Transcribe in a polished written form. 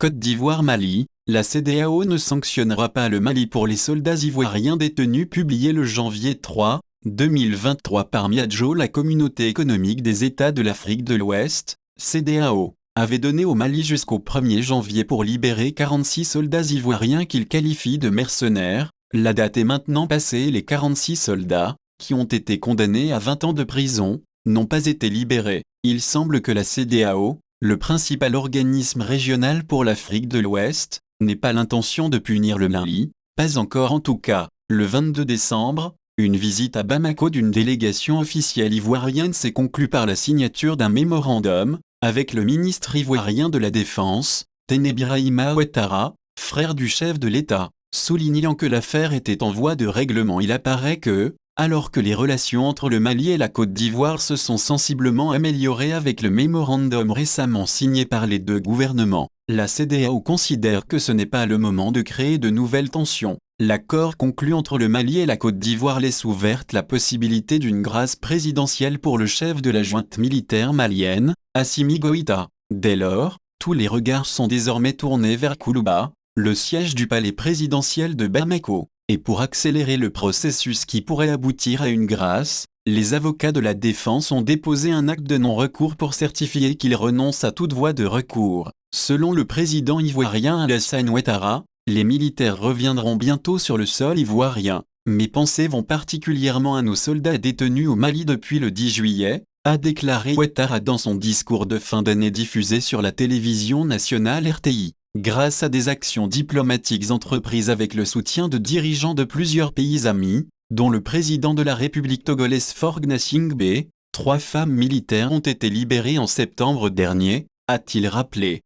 Côte d'Ivoire-Mali, la CEDEAO ne sanctionnera pas le Mali pour les soldats ivoiriens détenus publié le janvier 3, 2023 par MIADJO. La Communauté économique des États de l'Afrique de l'Ouest, CEDEAO, avait donné au Mali jusqu'au 1er janvier pour libérer 46 soldats ivoiriens qu'il qualifie de mercenaires. La date est maintenant passée et les 46 soldats, qui ont été condamnés à 20 ans de prison, n'ont pas été libérés. Il semble que la CEDEAO, le principal organisme régional pour l'Afrique de l'Ouest, n'ait pas l'intention de punir le Mali, pas encore en tout cas. Le 22 décembre, une visite à Bamako d'une délégation officielle ivoirienne s'est conclue par la signature d'un mémorandum, avec le ministre ivoirien de la Défense, Tené Birahima Ouattara, frère du chef de l'État, soulignant que l'affaire était en voie de règlement. Il apparaît que, alors que les relations entre le Mali et la Côte d'Ivoire se sont sensiblement améliorées avec le mémorandum récemment signé par les deux gouvernements, la CEDEAO considère que ce n'est pas le moment de créer de nouvelles tensions. L'accord conclu entre le Mali et la Côte d'Ivoire laisse ouverte la possibilité d'une grâce présidentielle pour le chef de la junte militaire malienne, Assimi Goïta. Dès lors, tous les regards sont désormais tournés vers Koulouba, le siège du palais présidentiel de Bamako. Et pour accélérer le processus qui pourrait aboutir à une grâce, les avocats de la défense ont déposé un acte de non-recours pour certifier qu'ils renoncent à toute voie de recours. Selon le président ivoirien Alassane Ouattara, les militaires reviendront bientôt sur le sol ivoirien. Mes pensées vont particulièrement à nos soldats détenus au Mali depuis le 10 juillet, a déclaré Ouattara dans son discours de fin d'année diffusé sur la télévision nationale RTI. Grâce à des actions diplomatiques entreprises avec le soutien de dirigeants de plusieurs pays amis, dont le président de la République togolaise Faure Gnassingbé, 3 femmes militaires ont été libérées en septembre dernier, a-t-il rappelé.